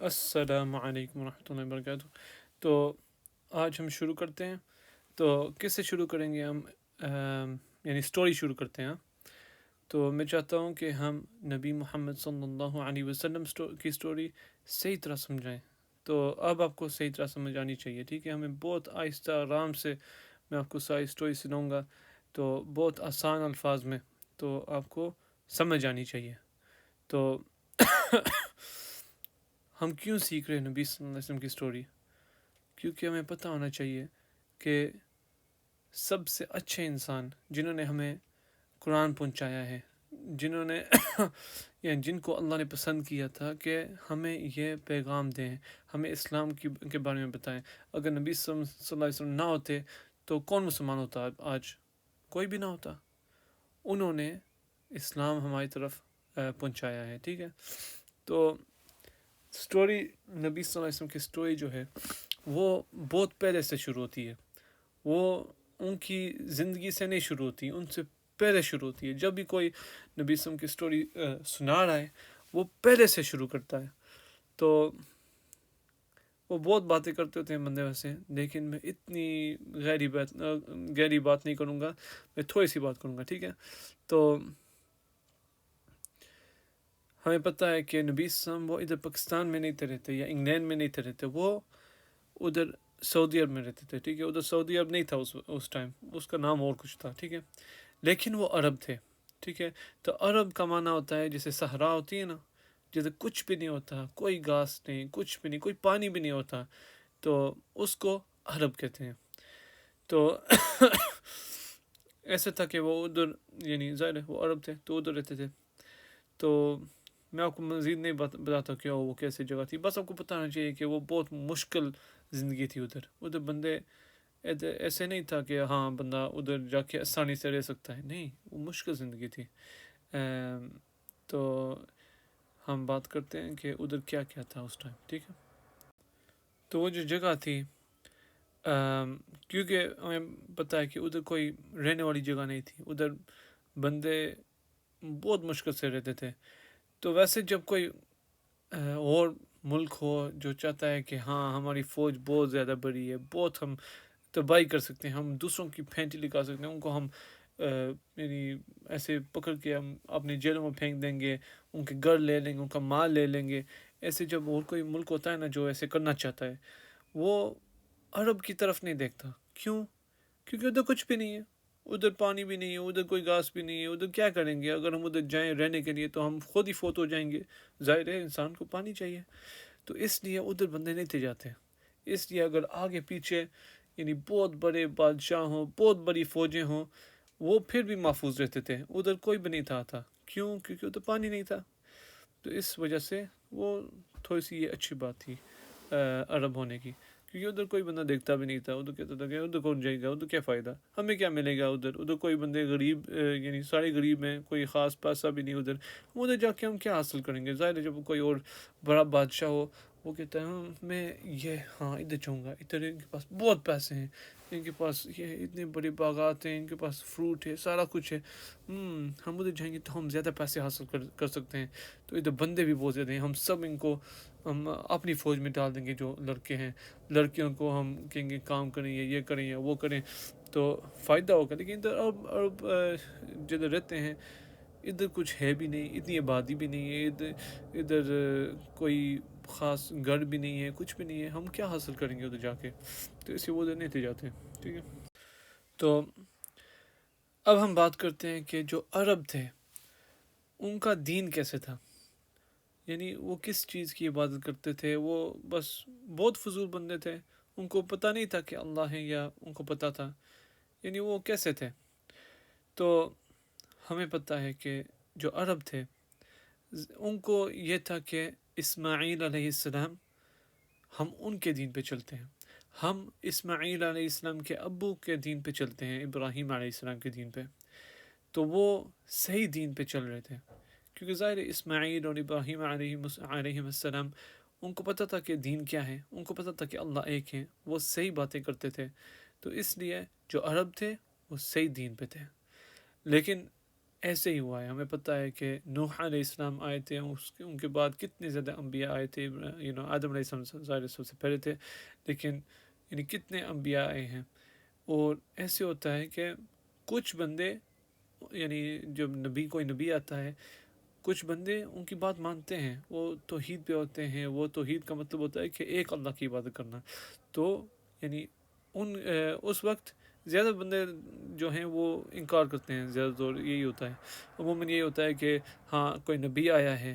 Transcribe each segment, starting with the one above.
السلام علیکم ورحمۃ اللہ وبرکاتہ۔ تو آج ہم شروع کرتے ہیں۔ تو کس سے شروع کریں گے ہم؟ یعنی سٹوری شروع کرتے ہیں۔ تو میں چاہتا ہوں کہ ہم نبی محمد صلی اللہ علیہ وسلم کی سٹوری صحیح طرح سمجھائیں۔ تو اب آپ کو صحیح طرح سمجھ آنی چاہیے، ٹھیک ہے؟ ہمیں بہت آہستہ آرام سے میں آپ کو ساری سٹوری سناؤں گا، تو بہت آسان الفاظ میں، تو آپ کو سمجھ آنی چاہیے۔ تو ہم کیوں سیکھ رہے ہیں نبی صلی اللہ علیہ وسلم کی سٹوری؟ کیونکہ ہمیں پتہ ہونا چاہیے کہ سب سے اچھے انسان جنہوں نے ہمیں قرآن پہنچایا ہے، جنہوں نے یعنی جن کو اللہ نے پسند کیا تھا کہ ہمیں یہ پیغام دیں، ہمیں اسلام کے بارے میں بتائیں۔ اگر نبی صلی اللہ علیہ وسلم نہ ہوتے تو کون مسلمان ہوتا؟ آج کوئی بھی نہ ہوتا۔ انہوں نے اسلام ہماری طرف پہنچایا ہے، ٹھیک ہے؟ تو سٹوری، نبی صلی اللہ علیہ وسلم کی سٹوری جو ہے وہ بہت پہلے سے شروع ہوتی ہے۔ وہ ان کی زندگی سے نہیں شروع ہوتی، ان سے پہلے شروع ہوتی ہے۔ جب بھی کوئی نبی صلی اللہ علیہ وسلم کی سٹوری سنا رہا ہے، وہ پہلے سے شروع کرتا ہے۔ تو وہ بہت باتیں کرتے ہوتے ہیں بندے ویسے، لیکن میں اتنی گہری بات نہیں کروں گا، میں تھوڑی سی بات کروں گا، ٹھیک ہے؟ تو ہمیں پتہ ہے کہ نبی صلی اللہ علیہ وسلم وہ ادھر پاکستان میں نہیں تھے رہتے، یا انگلینڈ میں نہیں تھے رہتے، وہ ادھر سعودی عرب میں رہتے تھے، ٹھیک ہے؟ ادھر سعودی عرب نہیں تھا اس ٹائم، اس کا نام اور کچھ تھا، ٹھیک ہے؟ لیکن وہ عرب تھے، ٹھیک ہے؟ تو عرب کا معنی ہوتا ہے جیسے صحرا ہوتی ہے نا، جیسے کچھ بھی نہیں ہوتا، کوئی گھاس نہیں، کچھ بھی نہیں، کوئی پانی بھی نہیں ہوتا، تو اس کو عرب کہتے ہیں۔ تو ایسا تھا کہ وہ ادھر، یعنی ظاہر ہے وہ عرب تھے تو ادھر رہتے تھے۔ تو میں آپ کو مزید نہیں بتاتا کہ وہ کیسی جگہ تھی، بس آپ کو پتہ ہونا چاہیے کہ وہ بہت مشکل زندگی تھی ادھر بندے ایسے نہیں تھا کہ ہاں بندہ ادھر جا کے آسانی سے رہ سکتا ہے، نہیں، وہ مشکل زندگی تھی۔ تو ہم بات کرتے ہیں کہ ادھر کیا کیا تھا اس ٹائم، ٹھیک ہے؟ تو وہ جو جگہ تھی، کیونکہ ہمیں پتہ ہے کہ ادھر کوئی رہنے والی جگہ نہیں تھی، ادھر بندے بہت مشکل سے رہتے تھے۔ تو ویسے جب کوئی اور ملک ہو جو چاہتا ہے کہ ہاں ہماری فوج بہت زیادہ بڑی ہے، بہت ہم تباہی کر سکتے ہیں، ہم دوسروں کی پھینٹی لگا سکتے ہیں، ان کو ہم یعنی ایسے پکڑ کے ہم اپنی جیلوں میں پھینک دیں گے، ان کے گھر لے لیں گے، ان کا مال لے لیں گے، ایسے جب اور کوئی ملک ہوتا ہے نا جو ایسے کرنا چاہتا ہے، وہ عرب کی طرف نہیں دیکھتا۔ کیوں؟ کیونکہ ادھر کچھ بھی نہیں ہے، ادھر پانی بھی نہیں ہے، ادھر کوئی گھاس بھی نہیں ہے، ادھر کیا کریں گے؟ اگر ہم ادھر جائیں رہنے کے لیے تو ہم خود ہی فوت ہو جائیں گے، ظاہر ہے انسان کو پانی چاہیے۔ تو اس لیے ادھر بندے نہیں تھے جاتے۔ اس لیے اگر آگے پیچھے یعنی بہت بڑے بادشاہ ہوں، بہت بڑی فوجیں ہوں، وہ پھر بھی محفوظ رہتے تھے، ادھر کوئی بھی نہیں تھا۔ کیوں؟ کیونکہ ادھر پانی نہیں تھا۔ تو اس وجہ سے وہ تھوڑی سی یہ اچھی بات تھی عرب ہونے کی، کیونکہ ادھر کوئی بندہ دیکھتا بھی نہیں تھا، ادھر کہتا تھا کہ ادھر کون جائے گا، ادھر کیا فائدہ، ہمیں کیا ملے گا ادھر کوئی بندے غریب، یعنی سارے غریب ہیں، کوئی خاص پیسہ بھی نہیں ادھر جا کے ہم کیا حاصل کریں گے؟ ظاہر ہے جب کوئی اور بڑا بادشاہ ہو، وہ کہتا ہے میں یہ ادھر جاؤں گا، ادھر ان کے پاس بہت پیسے ہیں، ان کے پاس یہ اتنے بڑے باغات ہیں، ان کے پاس فروٹ ہے، سارا کچھ ہے، ہم ادھر جائیں گے تو ہم زیادہ پیسے حاصل کر سکتے ہیں۔ تو ادھر بندے بھی بہت زیادہ ہیں، ہم سب ان کو ہم اپنی فوج میں ڈال دیں گے، جو لڑکے ہیں، لڑکیوں کو ہم کہیں گے کام کریں، یہ کریں یا وہ کریں، تو فائدہ ہوگا۔ لیکن ادھر عرب جدھر رہتے ہیں، ادھر کچھ ہے بھی نہیں، اتنی آبادی بھی نہیں ہے، ادھر کوئی خاص گھر بھی نہیں ہے، کچھ بھی نہیں ہے، ہم کیا حاصل کریں گے ادھر جا کے؟ تو اسی وہ ادھر نہیں تھے جاتے، ٹھیک ہے؟ تو اب ہم بات کرتے ہیں کہ جو عرب تھے ان کا دین کیسے تھا، یعنی وہ کس چیز کی عبادت کرتے تھے؟ وہ بس بہت فضول بندے تھے، ان کو پتہ نہیں تھا کہ اللہ ہے، یا ان کو پتہ تھا؟ یعنی وہ کیسے تھے؟ تو ہمیں پتہ ہے کہ جو عرب تھے ان کو یہ تھا کہ اسماعیل علیہ السلام، ہم ان کے دین پہ چلتے ہیں، ہم اسماعیل علیہ السلام کے ابو کے دین پہ چلتے ہیں، ابراہیم علیہ السلام کے دین پہ۔ تو وہ صحیح دین پہ چل رہے تھے، کیونکہ ظاہر اسماعیل اور ابراہیم علیہ السلام، ان کو پتہ تھا کہ دین کیا ہے، ان کو پتہ تھا کہ اللہ ایک ہے، وہ صحیح باتیں کرتے تھے۔ تو اس لیے جو عرب تھے وہ صحیح دین پہ تھے۔ لیکن ایسے ہی ہوا ہے. ہمیں پتہ ہے کہ نوح علیہ السلام آئے تھے, ان کے بعد کتنے زیادہ انبیاء آئے تھے. آدم علیہ السلام ظاہر سب سے پہلے تھے, لیکن یعنی کتنے انبیاء آئے ہیں. اور ایسے ہوتا ہے کہ کچھ بندے, یعنی جب کوئی نبی آتا ہے, کچھ بندے ان کی بات مانتے ہیں, وہ توحید پہ ہوتے ہیں. وہ توحید کا مطلب ہوتا ہے کہ ایک اللہ کی عبادت کرنا. تو یعنی اس وقت زیادہ بندے جو ہیں وہ انکار کرتے ہیں. زیادہ طور یہی ہوتا ہے, عموماً یہی ہوتا ہے کہ ہاں کوئی نبی آیا ہے,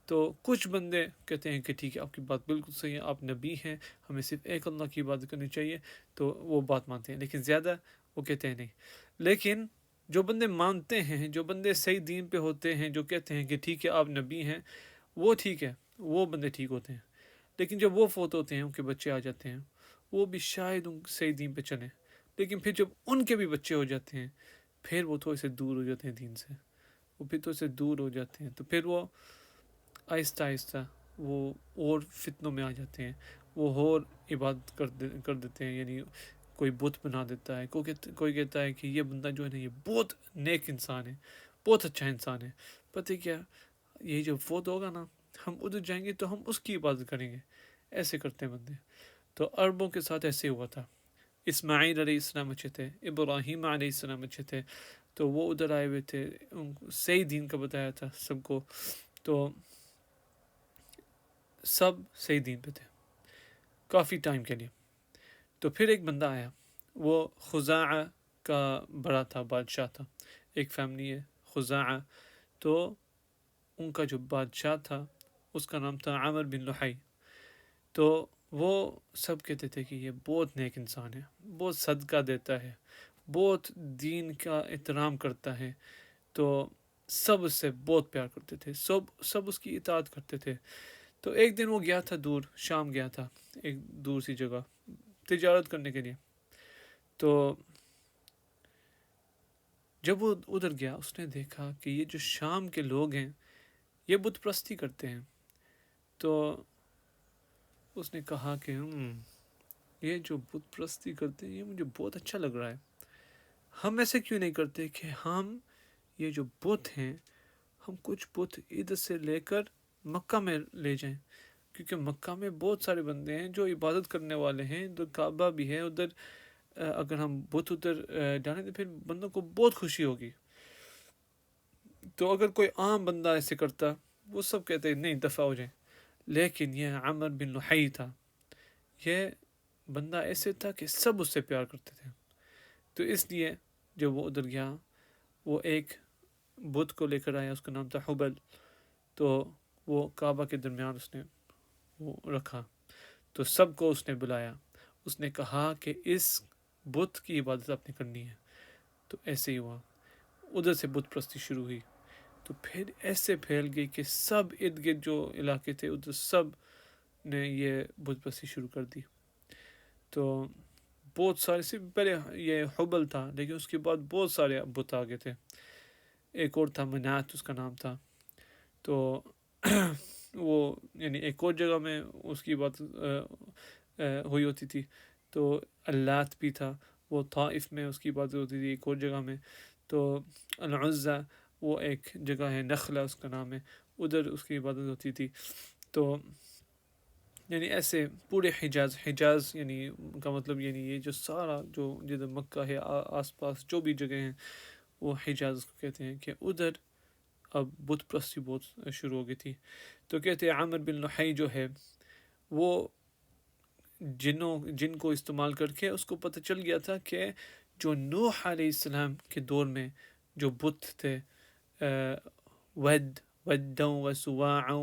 تو کچھ بندے کہتے ہیں کہ ٹھیک ہے, آپ کی بات بالکل صحیح ہے, آپ نبی ہیں, ہمیں صرف ایک اللہ کی عبادت کرنی چاہیے. تو وہ بات مانتے ہیں, لیکن زیادہ وہ کہتے ہیں نہیں. لیکن جو بندے مانتے ہیں, جو بندے صحیح دین پہ ہوتے ہیں, جو کہتے ہیں کہ ٹھیک ہے آپ نبی ہیں, وہ ٹھیک ہے, وہ بندے ٹھیک ہوتے ہیں. لیکن جب وہ فوت ہوتے ہیں, ان کے بچے آ جاتے ہیں, وہ بھی شاید ان صحیح دین پہ چلیں, لیکن پھر جب ان کے بھی بچے ہو جاتے ہیں, پھر وہ تھوڑے سے دور ہو جاتے ہیں دین سے. وہ پھر تھوڑے سے دور ہو جاتے ہیں, تو پھر وہ آہستہ آہستہ وہ اور فتنوں میں آ جاتے ہیں. وہ اور عبادت کر دیتے ہیں. یعنی کوئی بت بنا دیتا ہے, کوئی کہتا ہے کہ یہ بندہ جو ہے نا, یہ بہت نیک انسان ہے, بہت اچھا انسان ہے. پتہ کیا, یہ جب فوت ہوگا نا, ہم ادھر جائیں گے تو ہم اس کی عبادت کریں گے. ایسے کرتے ہیں بندے. تو عربوں کے ساتھ ایسے ہوا تھا. اسماعیل علیہ السلام اچھے تھے, ابراہیم علیہ السلام اچھے تھے, تو وہ ادھر آئے ہوئے تھے, ان کو صحیح دین کا بتایا تھا سب کو. تو سب صحیح دین پہ تھے کافی ٹائم کے لیے. تو پھر ایک بندہ آیا, وہ خزاعہ کا بڑا تھا, بادشاہ تھا. ایک فیملی ہے خزاعہ, تو ان کا جو بادشاہ تھا اس کا نام تھا عامر بن لحی. تو وہ سب کہتے تھے کہ یہ بہت نیک انسان ہے, بہت صدقہ دیتا ہے, بہت دین کا احترام کرتا ہے. تو سب اس سے بہت پیار کرتے تھے, سب اس کی اطاعت کرتے تھے. تو ایک دن وہ گیا تھا دور, شام گیا تھا ایک دور سی جگہ تجارت کرنے کے لیے. تو جب وہ ادھر گیا, اس نے دیکھا کہ یہ جو شام کے لوگ ہیں, یہ بت پرستی کرتے ہیں. تو اس نے کہا کہ یہ جو بت پرستی کرتے ہیں, یہ مجھے بہت اچھا لگ رہا ہے. ہم ایسے کیوں نہیں کرتے کہ ہم یہ جو بت ہیں, ہم کچھ بت ادھر سے لے کر مکہ میں لے جائیں, کیونکہ مکہ میں بہت سارے بندے ہیں جو عبادت کرنے والے ہیں. ادھر کعبہ بھی ہے, ادھر اگر ہم بت ادھر ڈالیں تو پھر بندوں کو بہت خوشی ہوگی. تو اگر کوئی عام بندہ ایسے کرتا, وہ سب کہتے ہیں نہیں دفع ہو جائیں. لیکن یہ عمر بن لحی تھا, یہ بندہ ایسے تھا کہ سب اس سے پیار کرتے تھے. تو اس لیے جب وہ ادھر گیا, وہ ایک بت کو لے کر آیا, اس کا نام تھا حبل. تو وہ کعبہ کے درمیان اس نے وہ رکھا, تو سب کو اس نے بلایا. اس نے کہا کہ اس بت کی عبادت آپ نے کرنی ہے. تو ایسے ہی ہوا, ادھر سے بت پرستی شروع ہوئی. تو پھر ایسے پھیل گئی کہ سب ارد گرد جو علاقے تھے, ادھر سب نے یہ بت پرستی شروع کر دی. تو بہت سارے, صرف پہلے یہ حبل تھا, لیکن اس کے بعد بہت سارے بت آگے تھے. ایک اور تھا منات, اس کا نام تھا. تو وہ یعنی ایک اور جگہ میں اس کی بات ہوئی ہوتی تھی. تو اللات بھی تھا, وہ طائف میں اس کی بات ہوتی تھی ایک اور جگہ میں. تو العزہ, وہ ایک جگہ ہے نخلہ اس کا نام ہے, ادھر اس کی عبادت ہوتی تھی. تو یعنی ایسے پورے حجاز یعنی کا مطلب یعنی یہ جو سارا جو جدھر مکہ ہے آس پاس جو بھی جگہ ہیں, وہ حجاز کو کہتے ہیں. کہ ادھر اب بت پرستی بہت شروع ہو گئی تھی. تو کہتے ہیں عامر بن لحی جو ہے, وہ جن کو استعمال کر کے اس کو پتہ چل گیا تھا کہ جو نوح علیہ السلام کے دور میں جو بت تھے, ودا وسواعا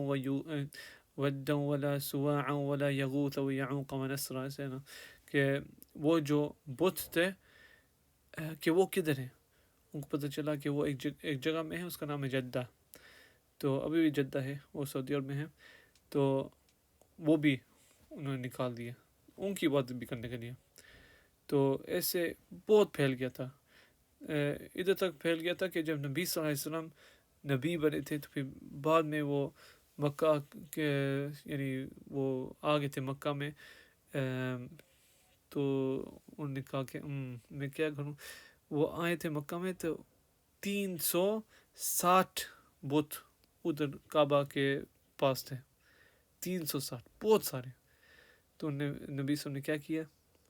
ودا ولا سواعا ولا یغوث ویعوق ونسرا, ایسے نا, کہ وہ جو بت تھے کہ وہ کدھر ہیں. ان کو پتہ چلا کہ وہ ایک جگہ میں ہے, اس کا نام ہے جدہ. تو ابھی بھی جدہ ہے, وہ سعودی عرب میں ہے. تو وہ بھی انہوں نے نکال دیا ان کی عبادت بھی کرنے کے لیے. تو ایسے بہت پھیل گیا تھا, ادھر تک پھیل گیا تھا کہ جب نبی صلی اللہ علیہ وسلم نبی بنے تھے, تو پھر بعد میں وہ مکہ کے یعنی وہ آگے تھے مکہ میں. تو انہوں نے کہا کہ میں کیا کروں. وہ آئے تھے مکہ میں, تو 300 60 بت ادھر کعبہ کے پاس تھے، 360، بہت سارے. تو نبی صلی اللہ علیہ وسلم نے کیا کیا،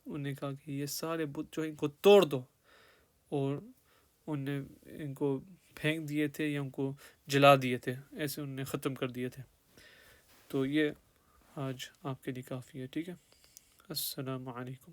انہوں نے کہا کہ یہ سارے بت جو ان کو توڑ دو، اور انہوں نے ان کو پھینک دیے تھے یا ان کو جلا دیے تھے، ایسے انہوں نے ختم کر دیے تھے. تو یہ آج آپ کے لیے کافی ہے. ٹھیک ہے، السلام علیکم.